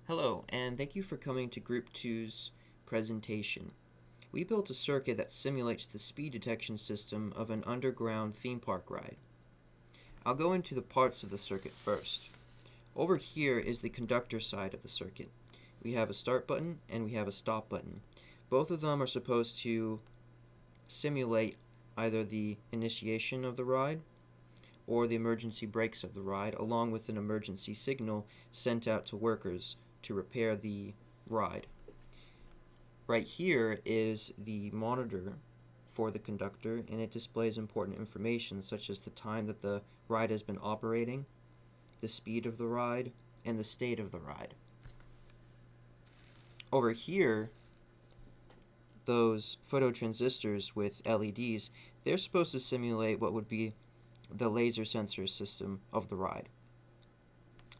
Hello, and thank you for coming to Group 2's presentation. We built a circuit that simulates the speed detection system of an underground theme park ride. I'll go into the parts of the circuit first. Over here is the conductor side of the circuit. We have a start button and we have a stop button. Both of them are supposed to simulate either the initiation of the ride or the emergency brakes of the ride, along with an emergency signal sent out to workers to repair the ride. Right here is the monitor for the conductor, and it displays important information such as the time that the ride has been operating, the speed of the ride, and the state of the ride. Over here, those phototransistors with LEDs, they're supposed to simulate what would be the laser sensor system of the ride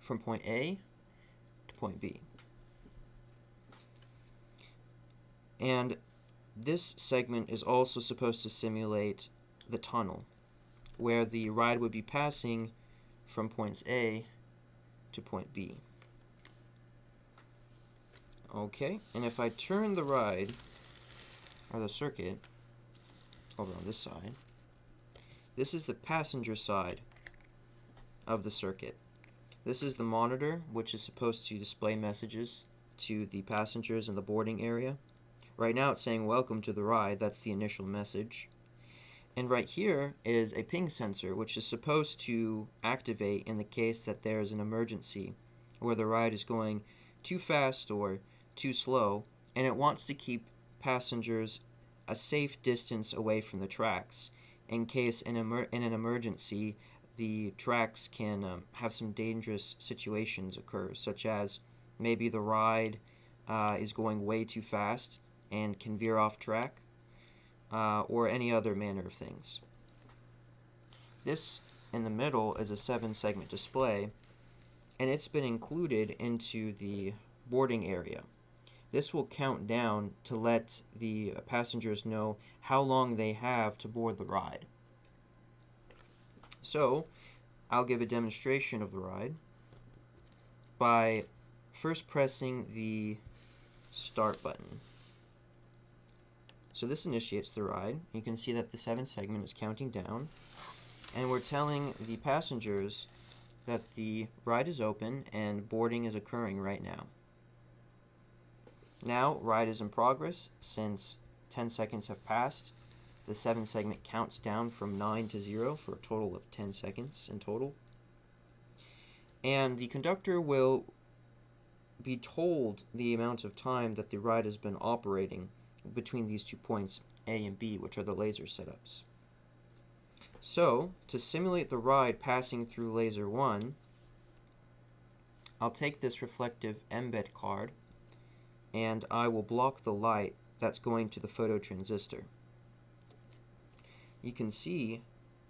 from point A to point B. And this segment is also supposed to simulate the tunnel, where the ride would be passing from points A to point B. Okay, and if I turn the ride, or the circuit, over on this side, this is the passenger side of the circuit. This is the monitor, which is supposed to display messages to the passengers in the boarding area. Right now it's saying welcome to the ride, that's the initial message. And right here is a ping sensor, which is supposed to activate in the case that there is an emergency where the ride is going too fast or too slow, and it wants to keep passengers a safe distance away from the tracks in case in an emergency the tracks can have some dangerous situations occur, such as maybe the ride is going way too fast and can veer off track, or any other manner of things. This in the middle is a 7-segment display, and it's been included into the boarding area. This will count down to let the passengers know how long they have to board the ride. So, I'll give a demonstration of the ride by first pressing the start button. So this initiates the ride. You can see that the 7 segment is counting down, and we're telling the passengers that the ride is open and boarding is occurring right now. Now, ride is in progress since 10 seconds have passed. The 7 segment counts down from 9 to 0 for a total of 10 seconds in total. And the conductor will be told the amount of time that the ride has been operating between these 2 points, A and B, which are the laser setups. So, to simulate the ride passing through laser 1, I'll take this reflective embed card and I will block the light that's going to the phototransistor. You can see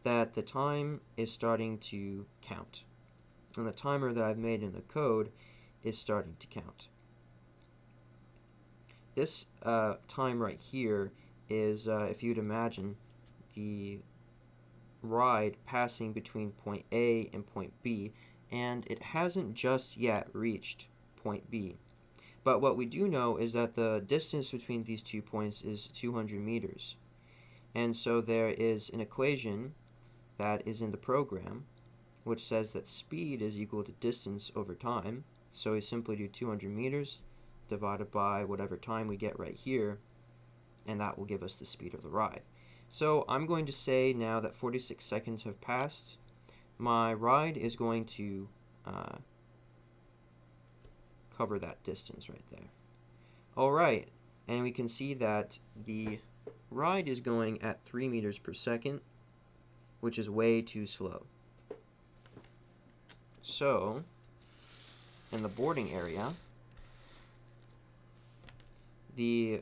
that the time is starting to count, and the timer that I've made in the code is starting to count. This time right here is, if you'd imagine, the ride passing between point A and point B, and it hasn't just yet reached point B. But what we do know is that the distance between these 2 points is 200 meters. And so there is an equation that is in the program which says that speed is equal to distance over time. So we simply do 200 meters divided by whatever time we get right here, and that will give us the speed of the ride. So I'm going to say now that 46 seconds have passed, my ride is going to cover that distance right there. Alright, and we can see that the ride is going at 3 meters per second, which is way too slow. So, in the boarding area, the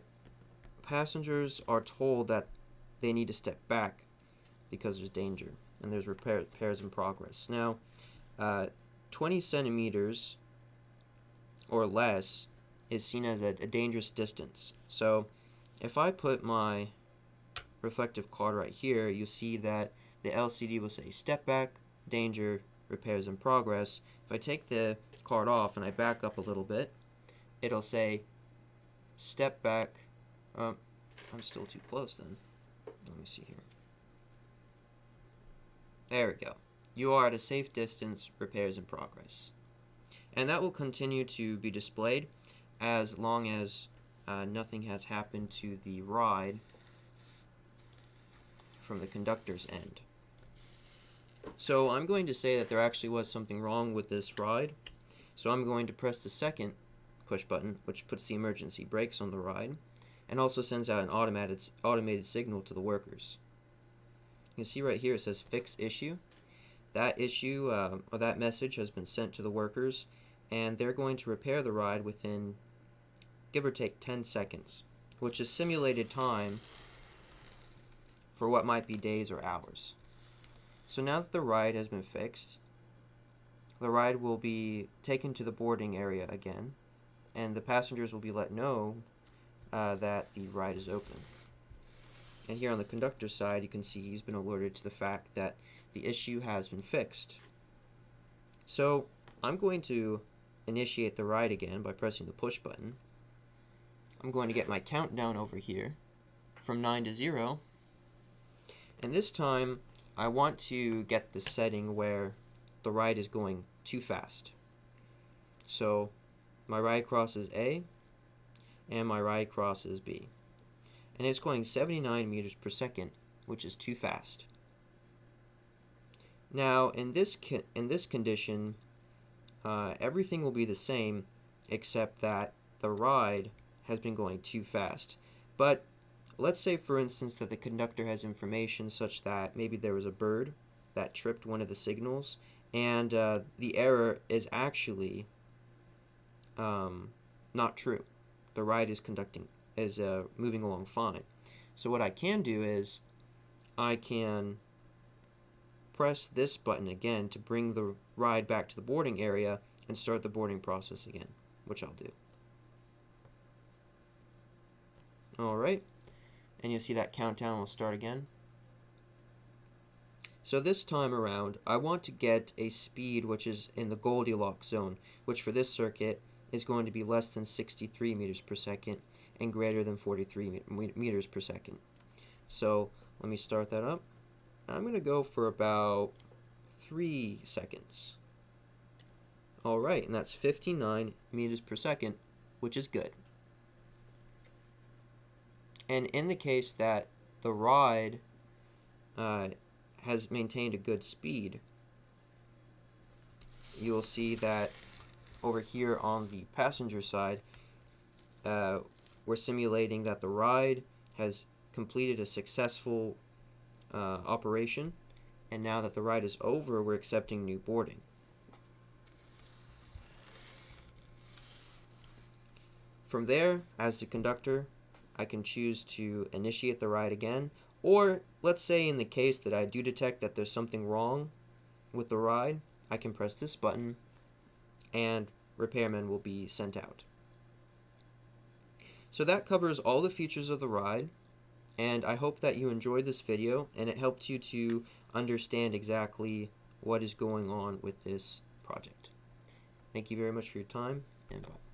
passengers are told that they need to step back because there's danger and there's repairs in progress. Now, 20 centimeters or less is seen as a dangerous distance. So if I put my reflective card right here, you see that the LCD will say step back, danger, repairs in progress. If I take the card off and I back up a little bit, it'll say step back. I'm still too close then. Let me see here. There we go. You are at a safe distance, repairs in progress. And that will continue to be displayed as long as nothing has happened to the ride from the conductor's end. So I'm going to say that there actually was something wrong with this ride. So I'm going to press the second push button, which puts the emergency brakes on the ride, and also sends out an automated signal to the workers. You can see right here it says fix issue. That issue, or that message has been sent to the workers, and they're going to repair the ride within, give or take, 10 seconds, which is simulated time for what might be days or hours. So now that the ride has been fixed, the ride will be taken to the boarding area again, and the passengers will be let know that the ride is open. And here on the conductor's side, you can see he's been alerted to the fact that the issue has been fixed. So I'm going to initiate the ride again by pressing the push button. I'm going to get my countdown over here from 9 to 0. And this time, I want to get the setting where the ride is going too fast. So my ride crosses A, and my ride crosses B. And it's going 79 meters per second, which is too fast. Now, in this condition, everything will be the same, except that the ride has been going too fast. But let's say, for instance, that the conductor has information such that maybe there was a bird that tripped one of the signals, and the error is actually not true. The ride is moving along fine. So what I can do is I can press this button again to bring the ride back to the boarding area and start the boarding process again, which I'll do. Alright, and you'll see that countdown will start again. So this time around, I want to get a speed which is in the Goldilocks zone, which for this circuit is going to be less than 63 meters per second and greater than 43 meters per second. So let me start that up. I'm going to go for about 3 seconds. Alright, and that's 59 meters per second, which is good. And in the case that the ride has maintained a good speed, you'll see that over here on the passenger side, we're simulating that the ride has completed a successful operation, and now that the ride is over, we're accepting new boarding. From there, as the conductor, I can choose to initiate the ride again, or let's say in the case that I do detect that there's something wrong with the ride, I can press this button and repairmen will be sent out. So that covers all the features of the ride, and I hope that you enjoyed this video and it helped you to understand exactly what is going on with this project. Thank you very much for your time, and bye.